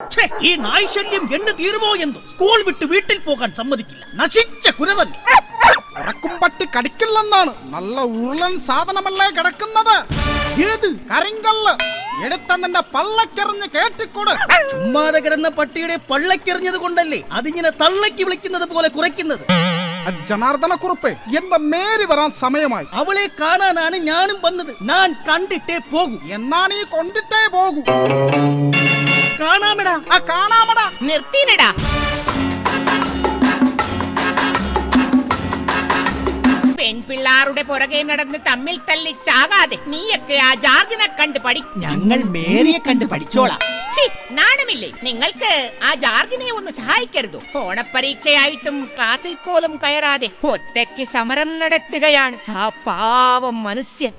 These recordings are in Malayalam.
ഈ നായ്ശല്യം എന്ന് തീരുമോ എന്തോ. സ്കൂൾ വിട്ട് വീട്ടിൽ പോകാൻ സമ്മതിക്കില്ല. നശിച്ച കുര തന്നെ. ഉറക്കും പട്ടി കടിക്കില്ലെന്നാണ്. നല്ല ഉരുളൻ സാധനമല്ലേ കിടക്കുന്നത്. ഏത് കരിങ്കല്ല് എടുത്ത നിന്റെ പള്ളക്കെറിഞ്ഞ് കേട്ടിക്കൊടു. ചുമ്മാതെ കിടന്ന പട്ടിയുടെ പള്ളക്കെറിഞ്ഞത് കൊണ്ടല്ലേ അതിങ്ങനെ തള്ളക്കി വിളിക്കുന്നത് പോലെ കുറയ്ക്കുന്നത്. ജനാർദ്ദന കുറുപ്പേ, എന്റെ മേരി വരാൻ സമയമായി. അവളെ കാണാനാണ് ഞാനും വന്നത്. ഞാൻ കണ്ടിട്ടേ പോകൂ. എന്നാണ് ഈ കൊണ്ടിട്ടേ പോകൂ. കാണാമെടാ. കാണാമടാ. നിർത്തിനടാ. പെൺപിള്ളാരുടെ പുറകെ നടന്ന് തമ്മിൽ തല്ലി ചാകാതെ നീയൊക്കെ ആ ജാർജിനെ കണ്ട് പഠി. ഞങ്ങൾ മേരിയെ കണ്ട് പഠിച്ചോളാം. നാണമില്ലേ നിങ്ങൾക്ക്? ആ ജാർജിനെ ഒന്ന് സഹായിക്കരുതോ? ഓണപ്പരീക്ഷയായിട്ടും ക്ലാസ്സിൽ പോലും കയറാതെ ഒറ്റയ്ക്ക് സമരം നടത്തുകയാണ് ആ പാവം മനുഷ്യൻ.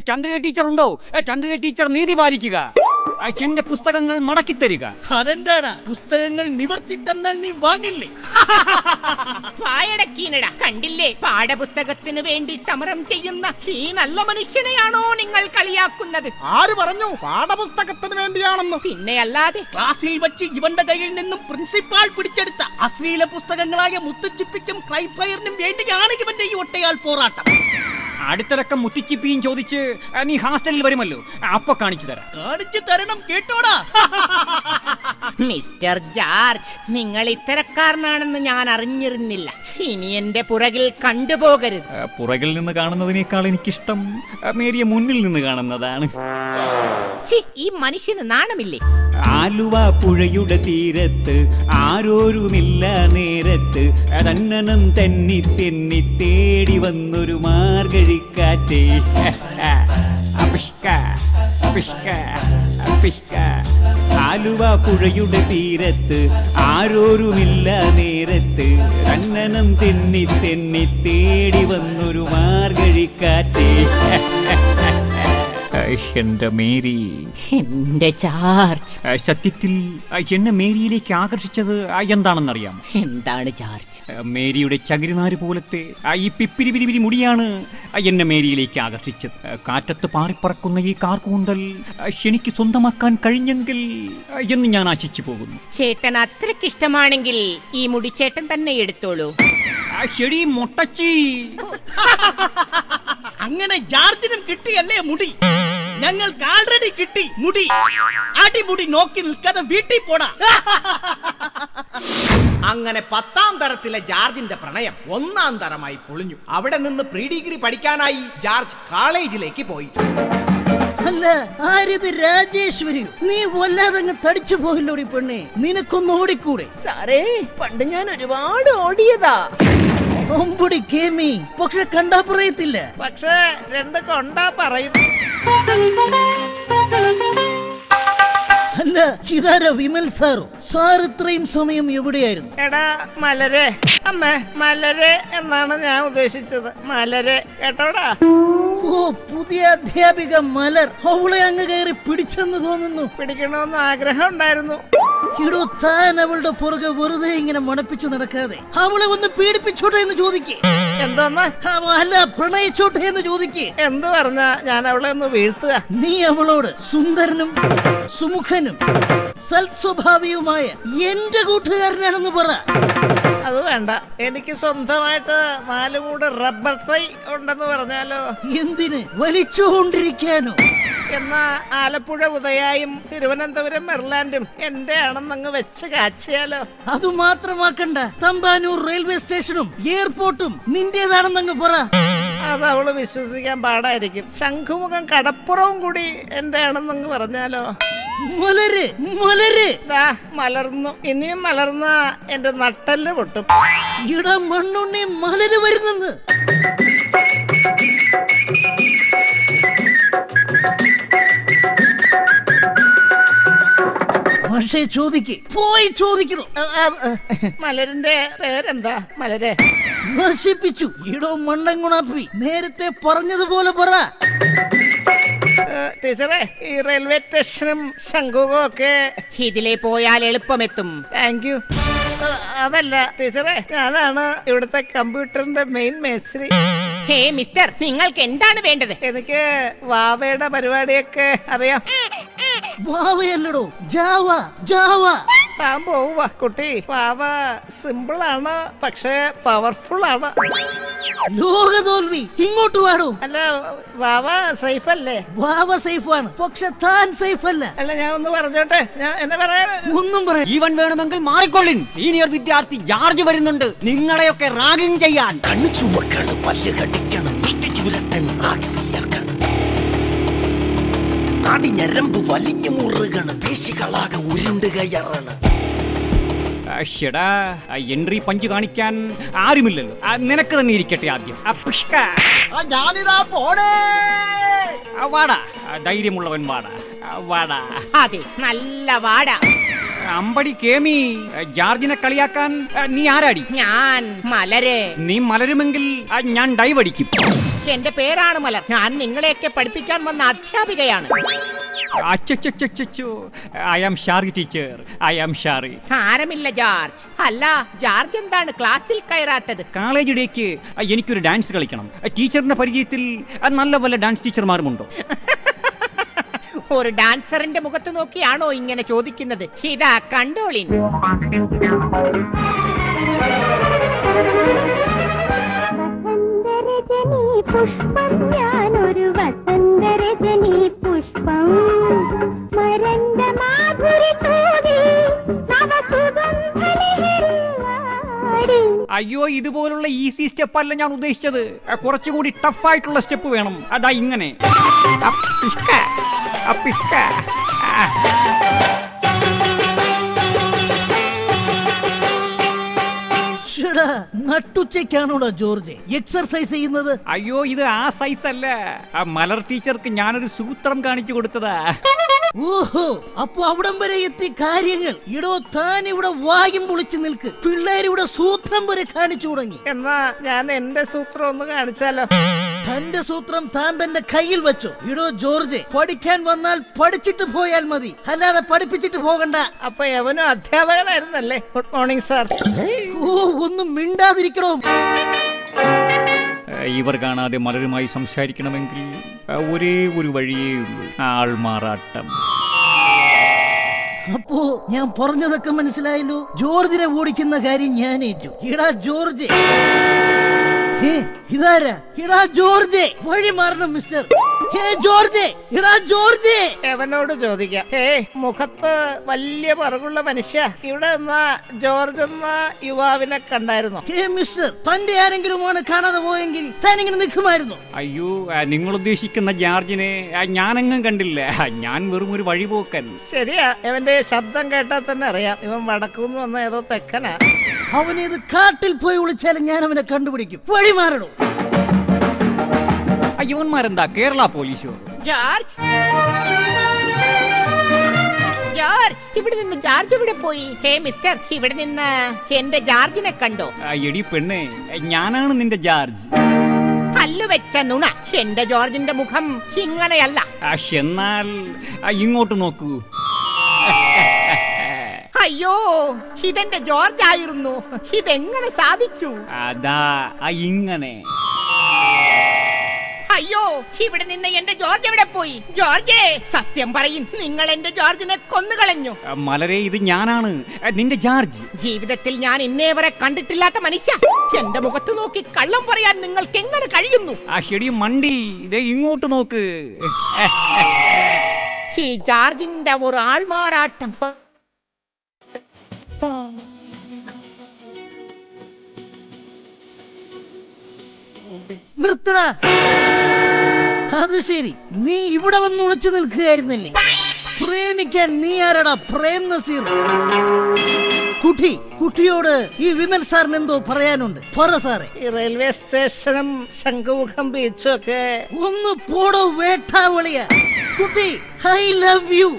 ചന്ദ്രിക ടീച്ചർ ഉണ്ടോ? ചന്ദ്രിക ടീച്ചർ നീതി പാലിക്കുക. എന്റെ പുസ്തകങ്ങൾ മടക്കി തരിക. അതെന്താടാ? പുസ്തകങ്ങൾ നിവർത്തി തന്നാൽ നീ വാങ്ങില്ലേ? വായടക്കീനടാ. കണ്ടില്ലേ, പാഠപുസ്തകത്തിന് വേണ്ടി സമരം ചെയ്യുന്ന ഈ നല്ല മനുഷ്യനെയാണോ നിങ്ങൾ കളിയാക്കുന്നത്? ആര് പറഞ്ഞു പാഠപുസ്തകത്തിന് വേണ്ടിയാണെന്ന്? പിന്നെ അല്ലാതെ. ക്ലാസ്സിൽ വെച്ച് ഇവന്റെ കയ്യിൽ നിന്നും പ്രിൻസിപ്പാൾ പിടിച്ചെടുത്ത അശ്ലീല പുസ്തകങ്ങളായ മുത്തുച്ചിപ്പിക്കും ക്രൈം ഫയറിനും വേണ്ടിയാണ് ഇവന്റെ ഈ ഒട്ടയാൾ പോരാട്ടം. അടുത്തിറക്കം മുത്തിച്ചിപ്പിയും ചോദിച്ച് നീ ഹാസ്റ്റലിൽ വരുമല്ലോ, അപ്പൊ കാണിച്ചു തരാം. കാണിച്ചു തരണം കേട്ടോടാ. മിസ്റ്റർ ജോർജ്, നിങ്ങൾ ഇത്തരക്കാരനാണെന്ന് ഞാൻ അറിഞ്ഞിരുന്നില്ല. ഇനി എന്റെ പുറകിൽ കണ്ടുപോകരുത്. പുറകിൽ നിന്ന് കാണുന്നതിനേക്കാൾ എനിക്കിഷ്ടം മേരിയെ മുന്നിൽ നിന്ന് കാണുന്നതാണ്. ഈ മനുഷ്യന് നാണമില്ലേ? ആലുവ പുഴയുടെ തീരത്ത് ആരോരുമില്ല നേരത്ത് തന്നനം തെന്നി തെന്നി തേടി വന്നൊരു മാർഗഴിക്കാറ്റേ. ആലുവ പുഴയുടെ തീരത്ത് ആരോരുമില്ല നേരത്ത് തന്നനം തെന്നി തെന്നി തേടി വന്നൊരു മാർഗഴിക്കാറ്റേ. എന്റെ മേരി, എന്റെ ജോർജ്. സത്യത്തിൽ എന്നെ മേരിയിലേക്ക് ആകർഷിച്ചത് എന്താണെന്നറിയാം? എന്താണ് ജോർജ്? മേരിയുടെ ചകിരിനാര് പോലത്തെ ഈ പിപ്പിരി മുടിയാണ് എന്നെ മേരിയിലേക്ക് ആകർഷിച്ചത്. കാറ്റത്ത് പാറിപ്പറക്കുന്ന ഈ കാർകൂന്തൽ എനിക്ക് സ്വന്തമാക്കാൻ കഴിഞ്ഞെങ്കിൽ എന്ന് ഞാൻ ആശിച്ചു പോകുന്നു. ചേട്ടൻ അത്രയ്ക്ക് ഇഷ്ടമാണെങ്കിൽ ഈ മുടി ചേട്ടൻ തന്നെ എടുത്തോളൂ. ശരി മൊട്ടച്ചി. അങ്ങനെ ജോർജിനും കിട്ടിയല്ലേ മുടി? ഞങ്ങൾക്ക് ആൾറെഡി കിട്ടി മുടി. അടിമുടി നോക്കി നിൽക്കാതെ വീട്ടിൽ പോടാ. അങ്ങനെ 10ാം തരത്തിലെ ജോർജിന്റെ പ്രണയം 1ാം തരമായി പൊളിഞ്ഞു. അവിടെ നിന്ന് പ്രീ ഡിഗ്രി പഠിക്കാനായി ജോർജ് കോളേജിലേക്ക് പോയി. അല്ല, ആരിത് രാജേശ്വരി? നീ വല്ലാതങ്ങ് തടിച്ചു പോയില്ലോടി പെണ്ണെ. നിനക്കൊന്ന് ഓടിക്കൂടെ? സാറേ, പണ്ട് ഞാൻ ഒരുപാട് ഓടിയതാ. ഒമ്പടി കേമി. പക്ഷെ കണ്ടാ പറയത്തില്ല. പക്ഷേ 2 കൊണ്ടാ പറയും. അല്ല, ഇതാരാ വിമൽ സാറോ? സാർ ഇത്രയും സമയം എവിടെയായിരുന്നു? എടാ മലരെ, അമ്മേ മലരെ എന്നാണ് ഞാൻ ഉദ്ദേശിച്ചത്. മലരെ കേട്ടോടാ. ഓ, പുതിയ അധ്യാപിക മലർ. അവളെ അങ്ങ് കയറി പിടിച്ചെന്ന് തോന്നുന്നു. പിടിക്കണമെന്ന് ആഗ്രഹം ഉണ്ടായിരുന്നു. ഇടോ, താൻ അവളുടെ പുറകെ വെറുതെ ഇങ്ങനെ മണപ്പിച്ചു നടക്കാതെ അവളെ ഒന്ന് പീഡിപ്പിച്ചോട്ടെ എന്ന് ചോദിക്കേ. എന്തോന്ന്? അല്ല, പ്രണയിച്ചോട്ടെ എന്ന് ചോദിക്കേ. എന്ത് പറഞ്ഞ ഞാൻ അവളെ ഒന്ന് വീഴ്ത്തുക? നീ അവളോട് സുന്ദരനും സുമുഖനും സൽസ്വഭാവിയുമായ എന്റെ കൂട്ടുകാരനാണെന്ന് പറ. അത് വേണ്ട, എനിക്ക് സ്വന്തമായിട്ട് 4 മൂട് റബ്ബർ തൈ ഉണ്ടെന്ന് പറഞ്ഞാലോ? എന്തിന്? വലിച്ചുകൊണ്ടിരിക്കാനോ? എന്നാ ആലപ്പുഴ ഉദയായും തിരുവനന്തപുരം മെർലാൻഡും എന്റെ ആണെന്നങ്ങ് വെച്ച് കാച്ചിയാലോ? അത് മാത്രമാക്കണ്ട, തമ്പാനൂർ റെയിൽവേ സ്റ്റേഷനും എയർപോർട്ടും നിന്റേതാണെന്നങ്ങ് പറ. അത് അവള് വിശ്വസിക്കാൻ പാടായിരിക്കും. ശംഖുമുഖം കടപ്പുറവും കൂടി എന്റെ ആണെന്നങ്ങ് പറഞ്ഞാലോ? മലര് മലര് മലർന്നു. ഇനിയും മലർന്ന എന്റെ നട്ടല് പൊട്ടും. ഇട മണ്ണുണ്ണി മലര് വരുന്നെന്ന്. പക്ഷേ പോയി ചോദിക്കുന്നു. മലരിന്റെ പേരെന്താ? മലരെ നശിപ്പിച്ചു. ഇടോ മണ്ടൻ ഗുണാപ്പി, നേരത്തെ പറഞ്ഞതുപോലെ പറ. ടീച്ചറെ ഈ റെയിൽവേ സ്റ്റേഷനും ശംഖുവും ഒക്കെ ഇതിലേ പോയാൽ എളുപ്പമെത്തും. Thank you. അതല്ല ടീച്ചറെ, ഞാനാണ് ഇവിടുത്തെ കമ്പ്യൂട്ടറിന്റെ മെയിൻ മേസ്ത്രി. ഹേ മിസ്റ്റർ, നിങ്ങൾക്ക് എന്താണ് വേണ്ടത്? എനിക്ക് വാവയുടെ പരിപാടിയൊക്കെ അറിയാം. വാവയല്ലടോ, ജാവ ജാവ. താൻ പോവുക കുട്ടി. വാവ സിമ്പിൾ ആണ്, പക്ഷേ പവർഫുൾ ആണ്. ലോക തോൽവി ഇങ്ങോട്ട് വാടോ. അല്ല, വാവ സേഫ് അല്ലേ? വാവ സേഫ് ആണ്, പക്ഷെ താൻ സേഫ് അല്ല. അല്ല, ഞാൻ ഒന്ന് പറഞ്ഞോട്ടെ. ഞാൻ എന്നെ പറയാൻ ഒന്നും പറയാ. ജീവൻ വേണമെങ്കിൽ മാറിക്കൊള്ളിൻ. സീനിയർ വിദ്യാർത്ഥി ജോർജ് വരുന്നുണ്ട് നിങ്ങളെയൊക്കെ റാഗിംഗ് ചെയ്യാൻ. കണ്ണു ചുവക്കാണ്, പല്ല് കടിക്കണം, മുഷ്ടി ചുരട്ടൻ, ആകെ വിയർക്കണം, നാടി ഞരമ്പ് വലിഞ്ഞു മുറുകണ്, പേശികളാകെ ഉരുണ്ടുകയറാണ്. ഷെടാ, എൻട്രി പഞ്ച് കാണിക്കാൻ ആരുമില്ലല്ലോ. നിനക്ക് തന്നെ ഇരിക്കട്ടെ ആദ്യം. ഞാനിതാ പോണേ. വാടാ, ധൈര്യമുള്ളവൻ വാടാ, വാടാ. അതെ, നല്ല വാട. അമ്പടി കേമി, ജോർജിനെ കളിയാക്കാൻ നീ ആരാടി? ഞാൻ മലര്. നീ മലരുമെങ്കിൽ ഞാൻ ഡൈവ് അടിക്കും. എന്റെ പേരാണ് മലർ. ഞാൻ നിങ്ങളെയൊക്കെ പഠിപ്പിക്കാൻ വന്ന അധ്യാപികയാണ്. അച്ചോ, I am sorry teacher, I am sorry. സാരമില്ല ജോർജ്. അല്ല, ജോർജ് എന്താണ് ക്ലാസ്സിൽ കയറാത്തത്? കോളേജ് ഡേക്ക് എനിക്കൊരു ഡാൻസ് കളിക്കണം. ടീച്ചറിന്റെ പരിചയത്തിൽ നല്ല വല്ല ഡാൻസ് ടീച്ചർമാരുമുണ്ടോ? ഒരു ഡാൻസറിന്റെ മുഖത്ത് നോക്കിയാണോ ഇങ്ങനെ ചോദിക്കുന്നത്? ഇതാ കണ്ടോളിൻ. പുഷ്പം, ഞാനൊരു വസന്തരജനി പുഷ്പം, മരണ്ട മാധുരി തൂകി നവസുഗന്ധലഹരിയാടി. അയ്യോ, ഇതുപോലുള്ള ഈസി സ്റ്റെപ്പ് അല്ല ഞാൻ ഉദ്ദേശിച്ചത്. കുറച്ചുകൂടി ടഫായിട്ടുള്ള സ്റ്റെപ്പ് വേണം. അതാ ഇങ്ങനെ. നട്ടുച്ചയ്ക്കാണോടാ ജോർജ് എക്സർസൈസ് ചെയ്യുന്നത്? അയ്യോ, ഇത് ആ സൈസ് അല്ല. മലർ ടീച്ചർക്ക് ഞാനൊരു സൂത്രം കാണിച്ചു കൊടുത്തതാ. ഓഹോ, അപ്പൊ അവിടം വരെ എത്തി കാര്യങ്ങൾ. ഇടോ, താൻ ഇവിടെ വായും പൊളിച്ചു നിൽക്ക്. പിള്ളേരിവിടെ സൂത്രം വരെ കാണിച്ചു തുടങ്ങി. എന്നാ ഞാൻ എന്റെ സൂത്രം ഒന്ന് കാണിച്ചാലോ? തന്റെ സൂത്രം താൻ തന്റെ കയ്യിൽ വെച്ചോ. ഇടോ ജോർജ്, പഠിക്കാൻ വന്നാൽ പഠിച്ചിട്ട് പോയാൽ മതി, അല്ലാതെ പഠിപ്പിച്ചിട്ട് പോകണ്ട. അപ്പൊ എവനും അധ്യാപകനായിരുന്നല്ലേ? Good morning sir. ഓ, ഒന്നും മിണ്ടാതിരിക്കണോ. ഇവർ കാണാതെ മലരുമായി സംസാരിക്കണമെങ്കിൽ ഒരേ ഒരു വഴിയേ ഉള്ളൂ, ആൾമാറാട്ടം. അപ്പോ ഞാൻ പറഞ്ഞതൊക്കെ മനസ്സിലായല്ലോ. ജോർജിനെ ഓടിക്കുന്ന കാര്യം ഞാൻ ഏറ്റു. ഇടാ ജോർജ്. ഇതാരാ? ഇടാ ജോർജ്, വഴി മാറണം മിസ്റ്റർ. ഹേ ജോർജ്, ഇടാ ജോർജ്. എവനോട് ചോദിക്കാം. മുഖത്ത് വലിയ പറകുള്ള മനുഷ്യ, ഇവിടെ നിന്നാ ജോർജ് എന്ന യുവാവിനെ കണ്ടായിരുന്നോ? ഹേ മിസ്റ്റർ, തന്റെ ആരെങ്കിലുമാണ് കാണാതെ പോയെങ്കിൽ താൻ ഇങ്ങനെ നിൽക്കുമായിരുന്നു. അയ്യോ, നിങ്ങൾ ഉദ്ദേശിക്കുന്ന ജോർജിനെ ഞാനെങ്ങും കണ്ടില്ല. ഞാൻ വെറും ഒരു വഴിപോക്കൻ. ശരിയാ, ഇവന്റെ ശബ്ദം കേട്ടാൽ തന്നെ അറിയാം ഇവൻ വടക്കുന്ന് വന്ന ഏതോ തെക്കനാ. അവനേത് കാട്ടിൽ പോയി വിളിച്ചാലും ഞാൻ അവനെ കണ്ടുപിടിക്കും. വഴി മാറണോ. ഇവന്മാരെന്താ കേരള പോലീസോ? ജോർജ്, ജോർജ്, ഇവിടെ നിന്ന് ജോർജ് ഇവിടെ പോയി? ഹേ മിസ്റ്റർ, ഇവിടെ നിന്ന് എന്റെ ജോർജിനെ കണ്ടോ? എടി പെണ്ണേ, ഞാനാണ് നിന്റെ ജോർജ്. കല്ലുവെച്ച നുണ. എന്റെ ജോർജിന്റെ മുഖം ഇങ്ങനെയല്ല. എന്നാൽ ഇങ്ങോട്ട് നോക്കൂ. അയ്യോ, ഇതെന്റെ ജോർജ് ആയിരുന്നു. ഇതെങ്ങനെ സാധിച്ചു? അതാ ഇങ്ങനെ. അയ്യോ, ഇവിടെ നിന്ന് എന്റെ ജോർജ് എവിടെ പോയി? ജോർജേ, സത്യം പറയും, നിങ്ങൾ എന്റെ ജോർജിനെ കൊന്നുകളഞ്ഞു. മലരെ, ഇത് ഞാനാണ് നിന്റെ ജോർജ്. ജീവിതത്തിൽ ഞാൻ ഇന്നേ വരെ കണ്ടിട്ടില്ലാത്ത മനുഷ്യ. എന്റെ മുഖത്ത് നോക്കി കള്ളം പറയാൻ നിങ്ങൾക്ക് എങ്ങനെ കഴിയുന്നു? ശരി മണ്ടി, ഇതേ ഇങ്ങോട്ട് നോക്ക്. ഈ ജോർജിന്റെ ഒരു ആൾമാറാട്ടം. നിർത്തടാ. അത് ശരി, നീ ഇവിടെ വന്ന് ഒളിച്ചു നിൽക്കുകയായിരുന്നില്ലേ? പ്രേമിക്കാൻ നീ ആരടാ? പ്രേം നസീർ. കുട്ടിയോട് ഈ വിമൽ സാറിന് എന്തോ പറയാനുണ്ട്. പറ സാറേ. ഈ റെയിൽവേ സ്റ്റേഷനും ശംഖുമുഖം ബീച്ചും ഒക്കെ ഒന്ന് പോടോ വേട്ടാവളിയ. കുട്ടി ഐ ലവ് യു.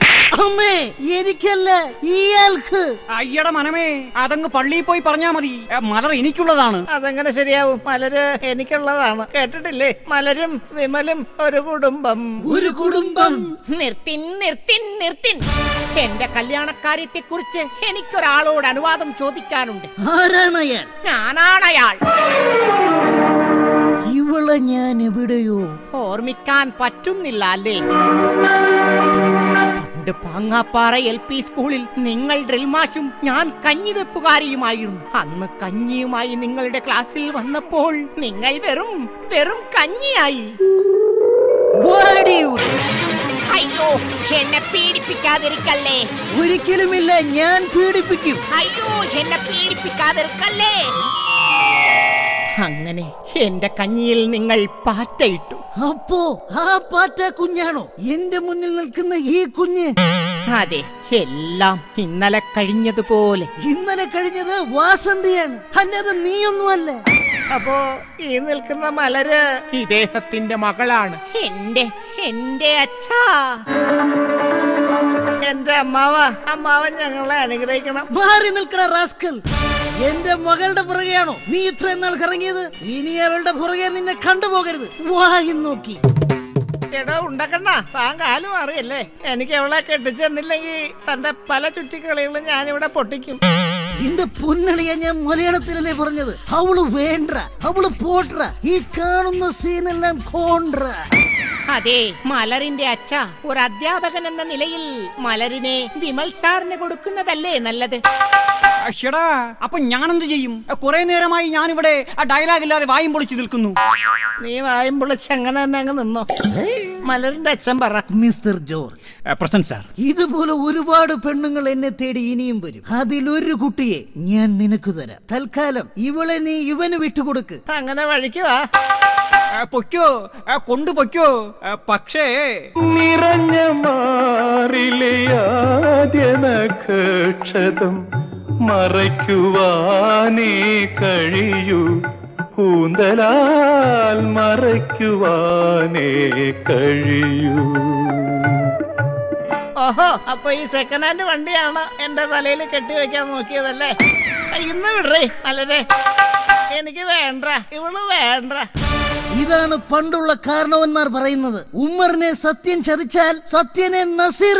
അമ്മേ എനിക്കല്ല ഇയാൾക്ക്. അയ്യട മനമേ, അതങ്ങ് പള്ളിയിൽ പോയി പറഞ്ഞാ മതി. മലർ എനിക്കുള്ളതാണ്. അതെങ്ങനെ ശരിയാവും? മലര് എനിക്കുള്ളതാണ്. കേട്ടിട്ടില്ലേ? മലരും വിമലും ഒരു കുടുംബം. ഒരു കുടുംബം. നിർത്തിൻ. എന്റെ കല്യാണക്കാര്യത്തെ കുറിച്ച് എനിക്കൊരാളോട് അനുവാദം ചോദിക്കാനുണ്ട്. ആരാണ് അയാൾ? ഞാനാണയാൾ. ഇവളെ ഞാൻ എവിടെയോ ഓർമ്മിക്കാൻ പറ്റുന്നില്ല അല്ലേ? പണ്ട് പാങ്ങാപ്പാറ LP സ്കൂളിൽ നിങ്ങൾ ഡ്രിൽ മാഷും ഞാൻ കഞ്ഞിവെപ്പുകാരിയുമായിരുന്നു. അന്ന് കഞ്ഞിയുമായി നിങ്ങളുടെ ക്ലാസ്സിൽ വന്നപ്പോൾ നിങ്ങൾ വെറും കഞ്ഞിയായി. അയ്യോ, എന്നെ പീഡിപ്പിക്കാതിരിക്കല്ലേ. ഒരിക്കലുമില്ല, ഞാൻ പീഡിപ്പിക്കും. അയ്യോ, എന്നെ പീഡിപ്പിക്കാതിരിക്കല്ലേ. അങ്ങനെ എന്റെ കഞ്ഞിയിൽ നിങ്ങൾ പാറ്റയിട്ടു. അപ്പോ ആ പാറ്റ കുഞ്ഞാണോ എന്റെ മുന്നിൽ നിൽക്കുന്ന ഈ കുഞ്ഞ്? അതെ, എല്ലാം ഇന്നലെ കഴിഞ്ഞതുപോലെ. ഇന്നലെ കഴിഞ്ഞത് വാസന്തിയാണ്, അല്ലാതെ നീയൊന്നുമല്ല. അപ്പോ ഈ നിൽക്കുന്ന മലര് ഇദ്ദേഹത്തിന്റെ മകളാണ്. എന്റെ അച്ഛാ, എന്റെ അമ്മാവൻ ഞങ്ങളെ അനുഗ്രഹിക്കണം. മാറി നിൽക്കണ റാസ്കൽ. എന്റെ മകളുടെ പുറകെയാണോ നീ ഇത്രയും നാൾ കറങ്ങിയത്? ഇനി അവളുടെ പുറകെ നിന്നെ കണ്ടുപോകരുത്. വായി നോക്കി. എടോ ഉണ്ടക്കണ്ണ, താൻ കാലു മാറിയല്ലേ. എനിക്ക് അവളെ കെട്ടിച്ചെന്നില്ലെങ്കിൽ തന്റെ പല ചുറ്റിക്കളികളും ഞാനിവിടെ പൊട്ടിക്കും. എന്റെ പൊന്നളിയ, ഞാൻ മലയാളത്തിലല്ലേ പറഞ്ഞത്. അവള് വേണ്ട, അവള് പോട്ര. ഈ കാണുന്ന സീനെല്ലാം കോണ്ട്ര. അതെ, മലറിന്റെ അച്ഛ, ഒരു അധ്യാപകൻ എന്ന നിലയിൽ മലരിനെ വിമൽ സാറിന് കൊടുക്കുന്നതല്ലേ നല്ലത്? ഷടാ, അപ്പൊ ഞാനെന്ത് ചെയ്യും? കുറെ നേരമായി ഞാനിവിടെ ആ ഡയലോഗ് ഇല്ലാതെ വായും പൊളിച്ചു നിൽക്കുന്നു. നീ വായും പൊളിച്ച് അങ്ങനെ തന്നെ അങ്ങ് നിന്നോ. മലരിന്റെ അച്ഛൻ പറ. Mister George. Present sir. ഇതുപോലെ ഒരുപാട് പെണ്ണുങ്ങൾ എന്നെ തേടി ഇനിയും വരും. അതിലൊരു കുട്ടിയെ ഞാൻ നിനക്ക് തരാം. തൽക്കാലം ഇവളെ നീ ഇവന് വിട്ടുകൊടുക്ക്. അങ്ങനെ വഴിക്കുവാ. പൊയ്ക്കോ, കൊണ്ടുപൊയ്ക്കോ. പക്ഷേ നിറഞ്ഞ മാറിലെ ആദ്യ നക്ഷതം മറയ്ക്കുവാനേ കഴിയൂ, കൂന്തലാൽ മറയ്ക്കുവാനേ കഴിയൂ. ഓഹോ, അപ്പൊ ഈ സെക്കൻഡ് ഹാൻഡ് വണ്ടിയാണ് എന്റെ തലയിൽ കെട്ടിവെക്കാൻ നോക്കിയതല്ലേ? ഇന്ന് വിടറേ മലരെ, എനിക്ക് വേണ്ട, ഇവള് വേണ്ട. ഇതാണ് പണ്ടുള്ള കാരണവന്മാർ പറയുന്നത്. ഉമ്മറിനെ സത്യൻ ചതിച്ചാൽ സത്യനെ നസീർ